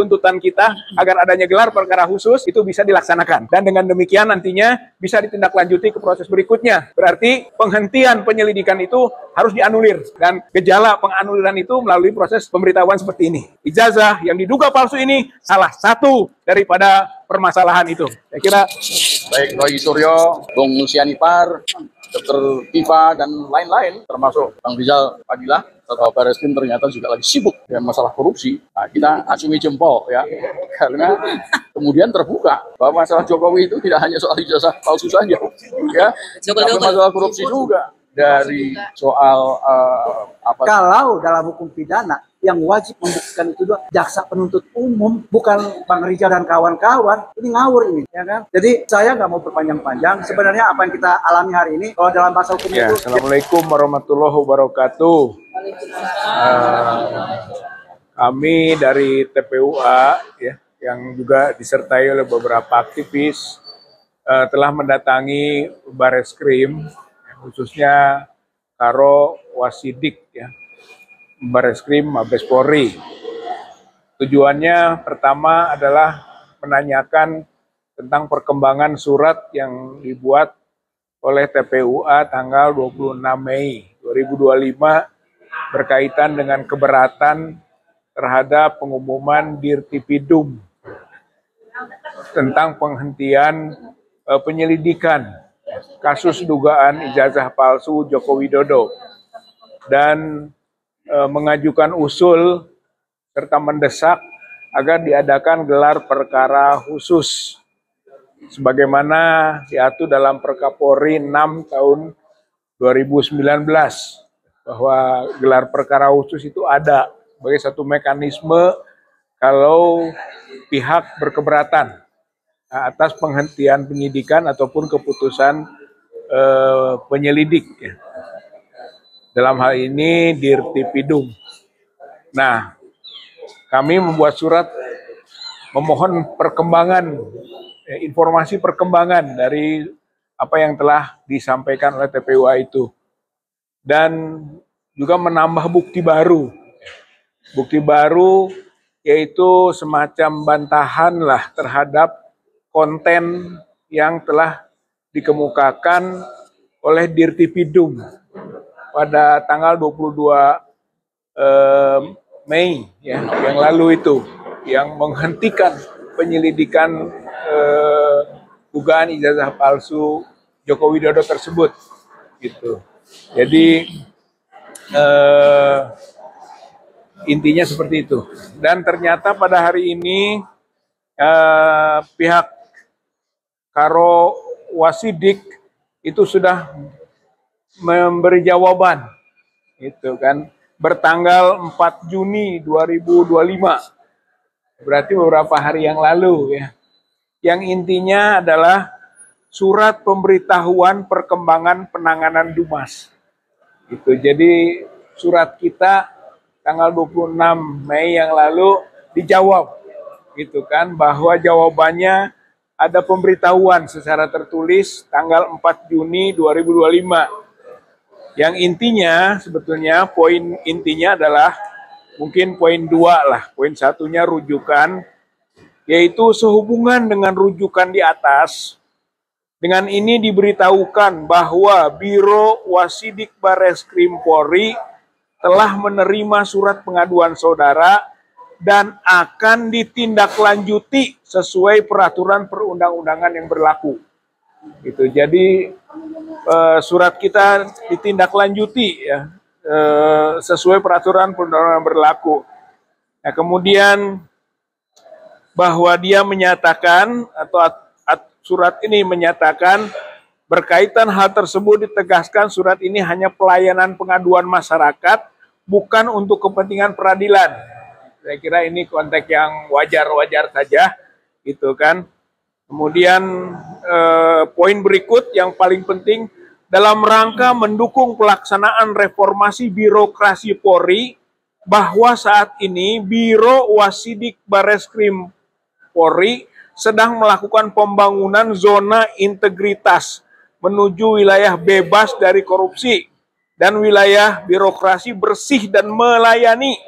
tuntutan kita agar adanya gelar perkara khusus itu bisa dilaksanakan. Dan dengan demikian nantinya bisa ditindaklanjuti ke proses berikutnya. Berarti penghentian penyelidikan itu harus dianulir. Dan gejala penganuliran itu melalui proses pemberitahuan seperti ini. Ijazah yang diduga palsu ini salah satu daripada permasalahan itu. Saya kira baik Roy Suryo, Bung Nusianipar, Dr. Tifa, dan lain-lain, termasuk Bang Rizal Fadilah, Ketua Barreskrim ternyata juga lagi sibuk dengan masalah korupsi. Nah, kita acungi jempol ya, karena kemudian terbuka bahwa masalah Jokowi itu tidak hanya soal ijazah palsu saja, ya, tapi masalah korupsi juga. Dari soal kalau dalam hukum pidana yang wajib membuktikan itu adalah jaksa penuntut umum, bukan Bang Rizal dan kawan-kawan. Ini ngawur ini, ya kan? Jadi saya nggak mau berpanjang-panjang. Sebenarnya apa yang kita alami hari ini, kalau dalam bahasa hukum ya, itu. Assalamualaikum warahmatullahi wabarakatuh. Kami dari TPUA ya, yang juga disertai oleh beberapa aktivis telah mendatangi Barreskrim, khususnya Karo Wasidik ya, Barreskrim Mabes Polri. Tujuannya pertama adalah menanyakan tentang perkembangan surat yang dibuat oleh TPUA tanggal 26 Mei 2025 berkaitan dengan keberatan terhadap pengumuman Dirtipidum tentang penghentian penyelidikan kasus dugaan ijazah palsu Joko Widodo dan mengajukan usul serta mendesak agar diadakan gelar perkara khusus sebagaimana diatur dalam Perkapolri 6 tahun 2019 bahwa gelar perkara khusus itu ada sebagai satu mekanisme kalau pihak berkeberatan atas penghentian penyidikan ataupun keputusan penyelidik ya. Dalam hal ini Dirtipidum. Nah, kami membuat surat memohon perkembangan, informasi perkembangan dari apa yang telah disampaikan oleh TPUA itu. Dan juga menambah bukti baru. Bukti baru yaitu semacam bantahan lah terhadap konten yang telah dikemukakan oleh Dirtipidum pada tanggal 22 Mei ya, yang lalu itu, yang menghentikan penyelidikan dugaan ijazah palsu Joko Widodo tersebut gitu. Jadi intinya seperti itu. Dan ternyata pada hari ini pihak Karo Wasidik itu sudah memberi jawaban, itu kan, bertanggal 4 Juni 2025, berarti beberapa hari yang lalu ya. Yang intinya adalah surat pemberitahuan perkembangan penanganan Dumas. Itu jadi surat kita tanggal 26 Mei yang lalu dijawab, gitu kan, bahwa jawabannya ada pemberitahuan secara tertulis tanggal 4 Juni 2025. Yang intinya sebetulnya poin intinya adalah mungkin poin 2 lah. Poin 1-nya rujukan, yaitu sehubungan dengan rujukan di atas. Dengan ini diberitahukan bahwa Biro Wasidik Barreskrim Polri telah menerima surat pengaduan saudara dan akan ditindaklanjuti sesuai peraturan perundang-undangan yang berlaku. Itu jadi surat kita ditindaklanjuti ya, sesuai peraturan perundang-undangan berlaku. Nah, kemudian bahwa dia menyatakan atau surat ini menyatakan berkaitan hal tersebut ditegaskan surat ini hanya pelayanan pengaduan masyarakat, bukan untuk kepentingan peradilan. Saya kira ini konteks yang wajar-wajar saja, gitu kan. Kemudian poin berikut yang paling penting, dalam rangka mendukung pelaksanaan reformasi birokrasi Polri, bahwa saat ini Biro Wasidik Barreskrim Polri sedang melakukan pembangunan zona integritas menuju wilayah bebas dari korupsi dan wilayah birokrasi bersih dan melayani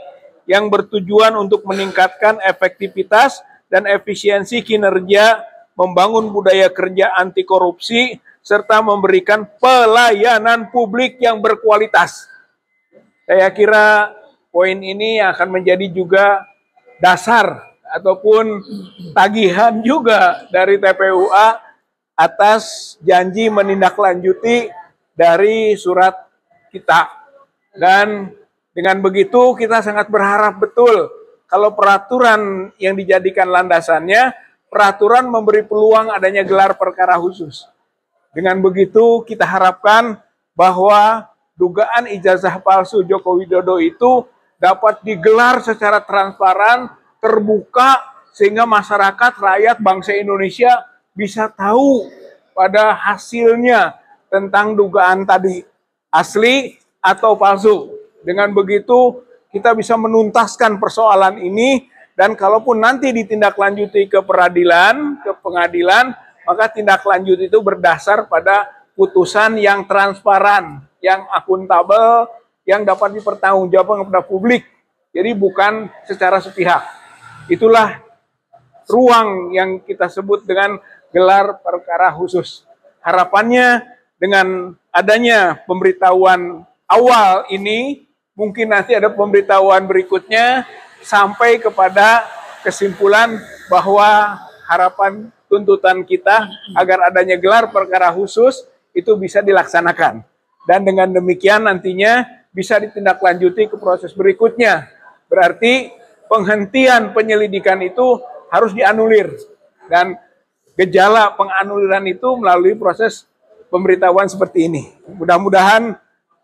yang bertujuan untuk meningkatkan efektivitas dan efisiensi kinerja, membangun budaya kerja anti korupsi, serta memberikan pelayanan publik yang berkualitas. Saya kira poin ini akan menjadi juga dasar ataupun tagihan juga dari TPUA atas janji menindaklanjuti dari surat kita. Dan dengan begitu kita sangat berharap betul kalau peraturan yang dijadikan landasannya, peraturan memberi peluang adanya gelar perkara khusus. Dengan begitu kita harapkan bahwa dugaan ijazah palsu Joko Widodo itu dapat digelar secara transparan, terbuka, sehingga masyarakat, rakyat, bangsa Indonesia bisa tahu pada hasilnya tentang dugaan tadi, asli atau palsu. Dengan begitu kita bisa menuntaskan persoalan ini, dan kalaupun nanti ditindaklanjuti ke peradilan, ke pengadilan, maka tindak lanjut itu berdasar pada putusan yang transparan, yang akuntabel, yang dapat dipertanggungjawabkan kepada publik. Jadi bukan secara sepihak. Itulah ruang yang kita sebut dengan gelar perkara khusus. Harapannya dengan adanya pemberitahuan awal ini, mungkin nanti ada pemberitahuan berikutnya sampai kepada kesimpulan bahwa harapan tuntutan kita agar adanya gelar perkara khusus itu bisa dilaksanakan. Dan dengan demikian nantinya bisa ditindaklanjuti ke proses berikutnya. Berarti penghentian penyelidikan itu harus dianulir. Dan gejala penganuliran itu melalui proses pemberitahuan seperti ini. Mudah-mudahan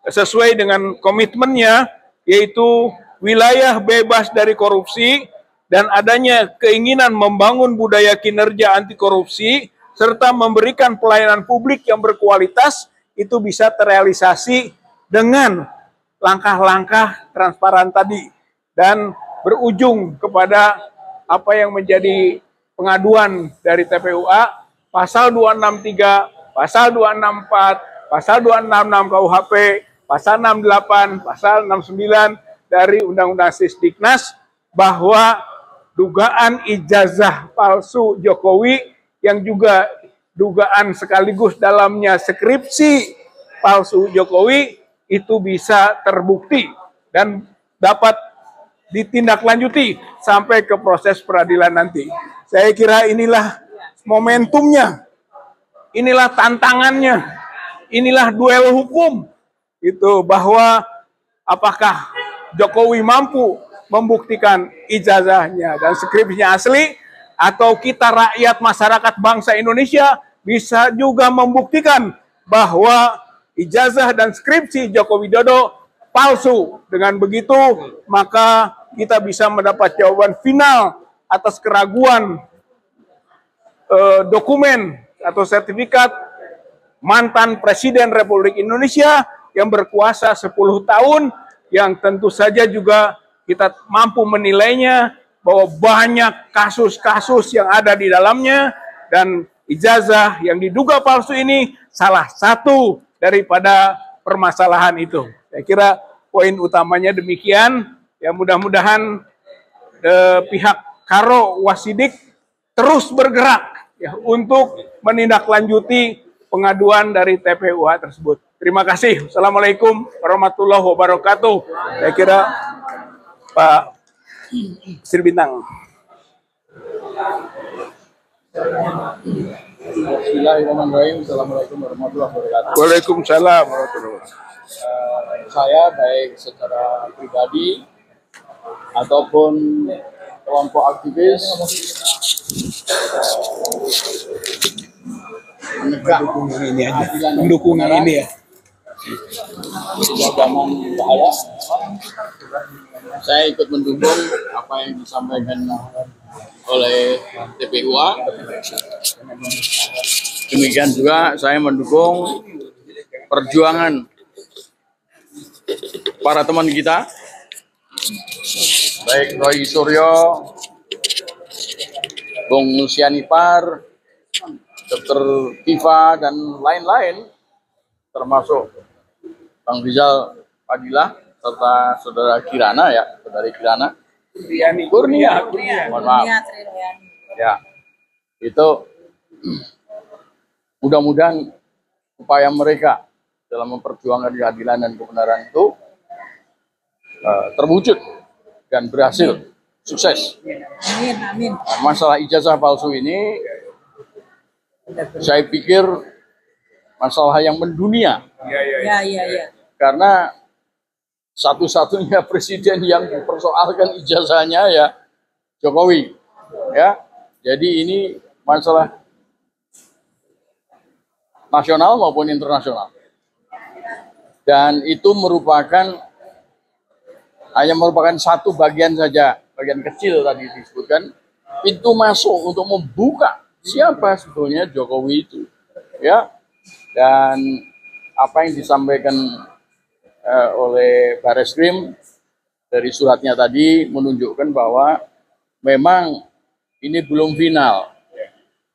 sesuai dengan komitmennya, yaitu wilayah bebas dari korupsi dan adanya keinginan membangun budaya kinerja anti korupsi serta memberikan pelayanan publik yang berkualitas, itu bisa terrealisasi dengan langkah-langkah transparan tadi dan berujung kepada apa yang menjadi pengaduan dari TPUA, pasal 263, pasal 264, pasal 266 KUHP, pasal 68, pasal 69 dari Undang-Undang Sisdiknas, bahwa dugaan ijazah palsu Jokowi yang juga dugaan sekaligus dalamnya skripsi palsu Jokowi itu bisa terbukti dan dapat ditindaklanjuti sampai ke proses peradilan nanti. Saya kira inilah momentumnya, inilah tantangannya, inilah duel hukum. Itu bahwa apakah Jokowi mampu membuktikan ijazahnya dan skripsinya asli, atau kita rakyat masyarakat bangsa Indonesia bisa juga membuktikan bahwa ijazah dan skripsi Joko Widodo palsu. Dengan begitu maka kita bisa mendapat jawaban final atas keraguan dokumen atau sertifikat mantan Presiden Republik Indonesia yang berkuasa 10 tahun, yang tentu saja juga kita mampu menilainya bahwa banyak kasus-kasus yang ada di dalamnya, dan ijazah yang diduga palsu ini salah satu daripada permasalahan itu. Saya kira poin utamanya demikian. Ya, mudah-mudahan pihak Karo Wasidik terus bergerak ya untuk menindaklanjuti pengaduan dari TPUA tersebut. Terima kasih. Assalamualaikum warahmatullahi wabarakatuh. Saya kira Pak Sri Bintang. Bismillahirrahmanirrahim. Assalamualaikum warahmatullahi wabarakatuh. Waalaikumsalam warahmatullahi wabarakatuh. Saya baik secara pribadi ataupun kelompok aktivis Mendukung ini aja. Mendukung ini ya. zaman bahaya. Saya ikut mendukung apa yang disampaikan oleh TPUA. Demikian juga saya mendukung perjuangan para teman kita, baik Roy Suryo, Bung Nusianipar, Dr. Tifa, dan lain-lain, termasuk Bang Rizal Fadilah, serta saudara Kirana ya, saudari Kirana. Kurnia. Mohon maaf. Ya, itu mudah-mudahan upaya mereka dalam memperjuangkan keadilan dan kebenaran itu terwujud dan berhasil, sukses. Amin. Masalah ijazah palsu ini, saya pikir masalah yang mendunia. Ya. Karena satu-satunya presiden yang dipersoalkan ijazahnya ya Jokowi. Ya, jadi ini masalah nasional maupun internasional. Dan itu hanya merupakan satu bagian saja, bagian kecil tadi disebutkan, pintu masuk untuk membuka siapa sebetulnya Jokowi itu. Ya, dan apa yang disampaikan oleh Bareskrim dari suratnya tadi menunjukkan bahwa memang ini belum final,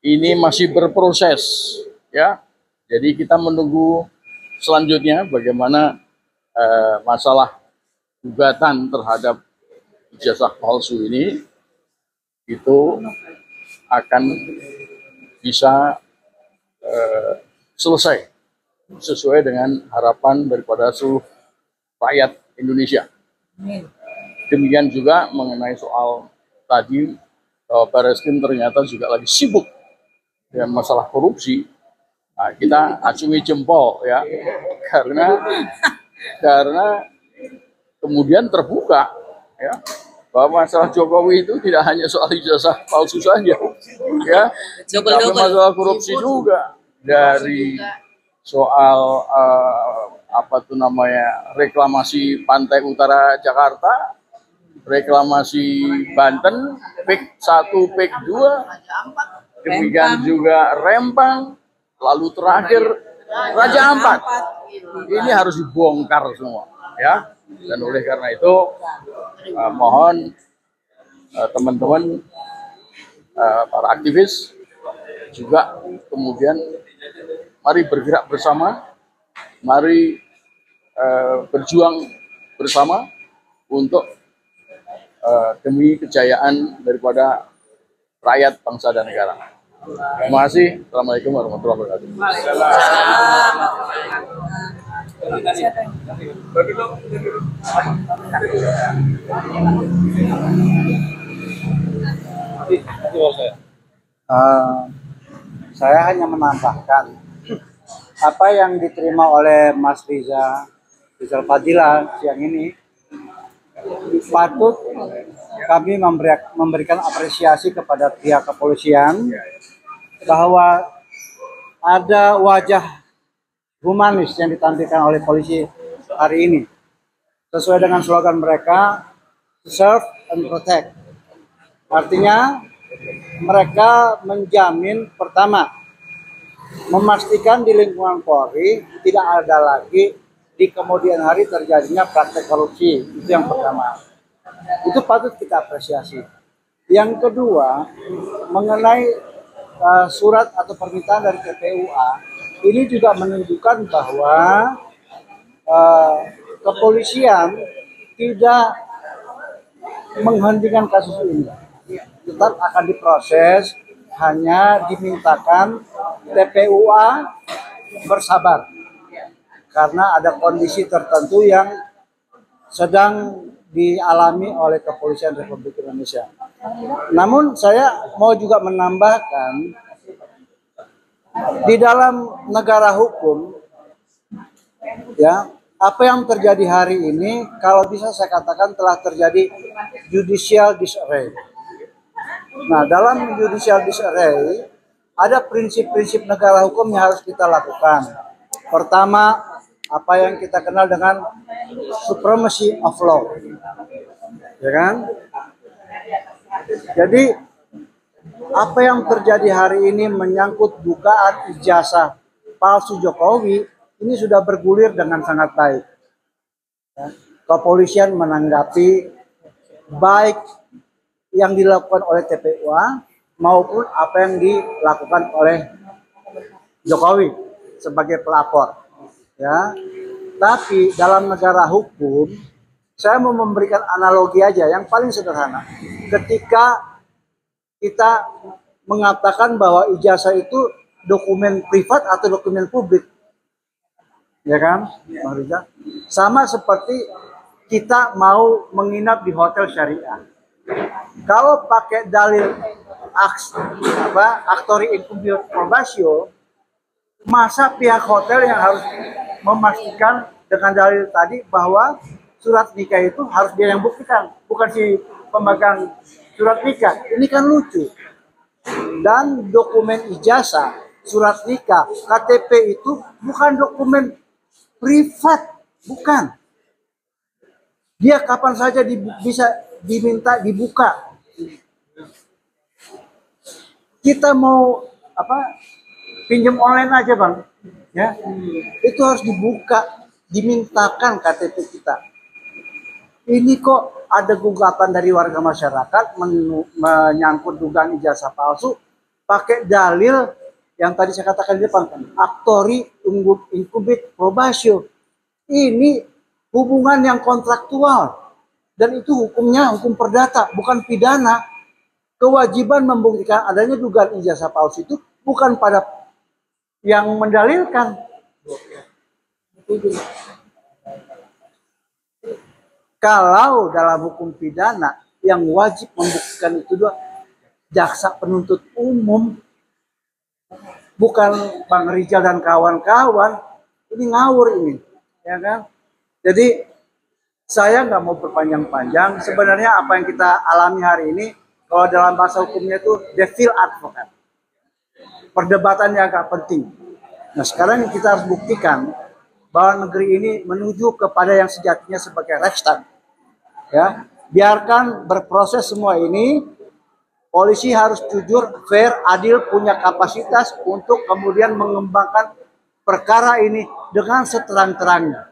ini masih berproses, ya. Jadi kita menunggu selanjutnya bagaimana masalah gugatan terhadap ijazah palsu ini itu akan bisa selesai sesuai dengan harapan daripada seluruh rakyat Indonesia. Demikian juga mengenai soal tadi bahwa Bareskrim ternyata juga lagi sibuk dengan masalah korupsi. Nah, kita acungi jempol ya, karena kemudian terbuka ya bahwa masalah Jokowi itu tidak hanya soal ijazah palsu saja, ya, tapi masalah korupsi juga, dari soal reklamasi pantai utara Jakarta, reklamasi Banten, PEK 1, PEK 2, demikian juga Rempang, lalu terakhir Raja Ampat. Ini harus dibongkar semua, ya. Dan oleh karena itu mohon teman-teman para aktivis juga kemudian mari bergerak bersama, mari berjuang bersama untuk demi kejayaan daripada rakyat, bangsa dan negara. Terima kasih. Assalamualaikum warahmatullahi wabarakatuh. Saya hanya menambahkan apa yang diterima oleh Mas Rizal Fadila siang ini patut kami memberikan apresiasi kepada pihak kepolisian bahwa ada wajah humanis yang ditampilkan oleh polisi hari ini sesuai dengan slogan mereka, serve and protect. Artinya mereka menjamin, pertama, memastikan di lingkungan Polri tidak ada lagi di kemudian hari terjadinya praktek korupsi. Itu yang pertama. Itu patut kita apresiasi. Yang kedua, mengenai surat atau permintaan dari TPUA, ini juga menunjukkan bahwa kepolisian tidak menghentikan kasus ini. Tetap akan diproses, hanya dimintakan TPUA bersabar karena ada kondisi tertentu yang sedang dialami oleh Kepolisian Republik Indonesia. Namun saya mau juga menambahkan, di dalam negara hukum, ya, apa yang terjadi hari ini kalau bisa saya katakan telah terjadi judicial disarray. Nah, dalam judicial disarray ada prinsip-prinsip negara hukum yang harus kita lakukan. Pertama, apa yang kita kenal dengan supremacy of law, ya kan? Jadi apa yang terjadi hari ini menyangkut dugaan ijazah palsu Jokowi ini sudah bergulir dengan sangat baik. Kepolisian menanggapi baik yang dilakukan oleh TPUA maupun apa yang dilakukan oleh Jokowi sebagai pelapor. Ya, tapi dalam negara hukum Saya mau memberikan analogi aja yang paling sederhana. Ketika kita mengatakan bahwa ijazah itu dokumen privat atau dokumen publik, ya kan, Bang Rizal? Sama seperti kita mau menginap di hotel syariah. Kalau pakai dalil aktori incubit probatio, masa pihak hotel yang harus memastikan dengan dalil tadi bahwa surat nikah itu harus dia yang buktikan, bukan si pemegang surat nikah. Ini kan lucu. Dan dokumen ijazah, surat nikah, KTP itu bukan dokumen privat, bukan. Dia kapan saja bisa diminta dibuka. Kita mau pinjam online aja, Bang, ya, itu harus dibuka, dimintakan KTP kita. Ini kok ada gugatan dari warga masyarakat menyangkut dugaan ijazah palsu pakai dalil yang tadi saya katakan di depan, aktori incubit probatio. Ini hubungan yang kontraktual dan itu hukumnya hukum perdata, bukan pidana. Kewajiban membuktikan adanya dugaan ijazah palsu itu bukan pada yang mendalilkan. Kalau dalam hukum pidana yang wajib membuktikan itu jaksa penuntut umum, bukan Bang Rizal dan kawan-kawan. Ini ngawur ini, ya kan? Jadi saya nggak mau berpanjang-panjang. Sebenarnya apa yang kita alami hari ini, kalau dalam bahasa hukumnya itu devil advocate. Perdebatan yang agak penting. Nah sekarang kita harus buktikan bahwa negeri ini menuju kepada yang sejatinya sebagai Reichstag. Ya, biarkan berproses semua ini. Polisi harus jujur, fair, adil, punya kapasitas untuk kemudian mengembangkan perkara ini dengan seterang-terangnya,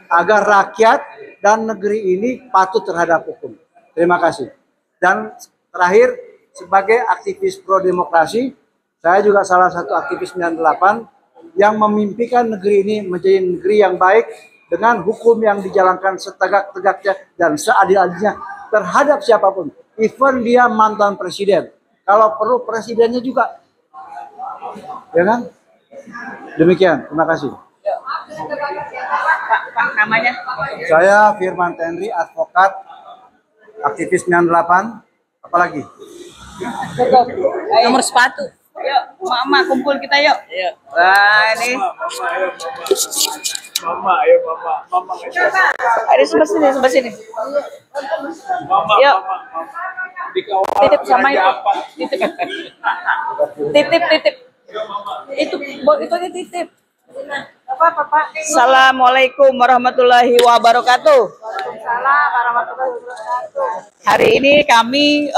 agar rakyat dan negeri ini patuh terhadap hukum. Terima kasih. Dan terakhir, sebagai aktivis pro demokrasi, saya juga salah satu aktivis 98 yang memimpikan negeri ini menjadi negeri yang baik dengan hukum yang dijalankan setegak-tegaknya dan seadil-adilnya terhadap siapapun, even dia mantan presiden. Kalau perlu presidennya juga, ya kan? Demikian, terima kasih. Pak, namanya? Saya Firman Tenri, advokat, aktivis 98. Apalagi? Nomor sepatu. Yuk, mama kumpul kita yuk. Yuk. Nah, ini. Mama, ayo mama. Ada sebelah sini. Yuk. Titip sama itu. Titip. Itu aja titip. Apa, Pak? Assalamualaikum warahmatullahi wabarakatuh. Waalaikumsalam warahmatullahi wabarakatuh. Hari ini kami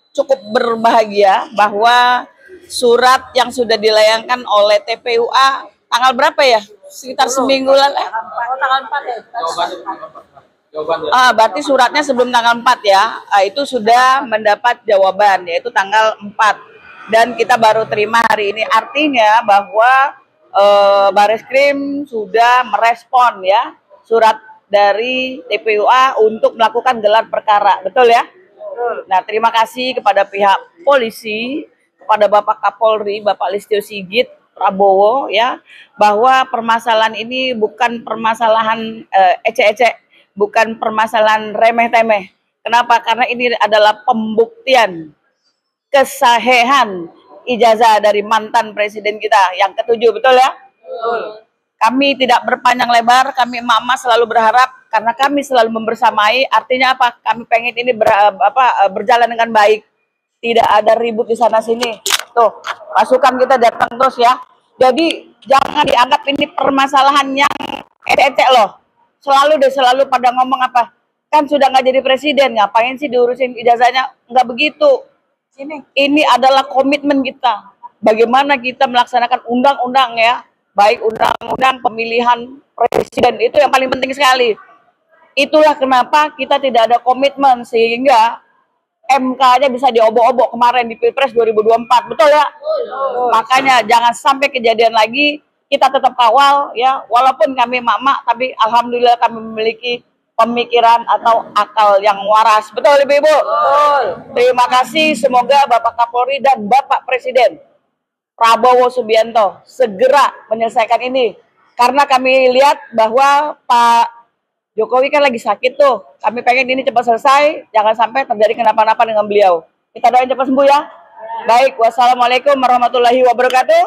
cukup berbahagia bahwa surat yang sudah dilayangkan oleh TPUA tanggal berapa ya? Sekitar seminggu lalu. Tanggal 4 ya? Berarti suratnya sebelum tanggal 4 ya. Itu sudah mendapat jawaban, yaitu tanggal 4. Dan kita baru terima hari ini. Artinya bahwa Bareskrim sudah merespon ya surat dari TPUA untuk melakukan gelar perkara. Betul ya? Nah, terima kasih kepada pihak polisi, kepada Bapak Kapolri, Bapak Listio Sigit Prabowo ya, bahwa permasalahan ini bukan permasalahan ecek-ecek, bukan permasalahan remeh-temeh. Kenapa? Karena ini adalah pembuktian kesahihan ijazah dari mantan presiden kita yang ke-7, betul ya? Betul. Kami tidak berpanjang lebar, kami emak-emak selalu berharap karena kami selalu membersamai. Artinya apa? Kami pengen ini berjalan dengan baik, tidak ada ribut di sana sini. Tuh, pasukan kita datang terus ya. Jadi jangan dianggap ini permasalahan yang ecek loh. Selalu pada ngomong apa? Kan sudah nggak jadi presiden, ngapain sih diurusin ijazahnya? Nggak begitu. Ini adalah komitmen kita. Bagaimana kita melaksanakan undang-undang ya. Baik undang-undang pemilihan presiden, itu yang paling penting sekali. Itulah kenapa kita tidak ada komitmen sehingga MK-nya bisa diobok-obok kemarin di Pilpres 2024, betul ya? Makanya jangan sampai kejadian lagi kita tetap kawal ya, walaupun kami mak-mak, tapi alhamdulillah kami memiliki pemikiran atau akal yang waras. Betul Ibu-Ibu? Betul. Terima kasih, semoga Bapak Kapolri dan Bapak Presiden Prabowo Subianto segera menyelesaikan ini. Karena kami lihat bahwa Pak Jokowi kan lagi sakit tuh. Kami pengen ini cepat selesai, jangan sampai terjadi kenapa-napa dengan beliau. Kita doain cepat sembuh ya. Baik, wassalamualaikum warahmatullahi wabarakatuh.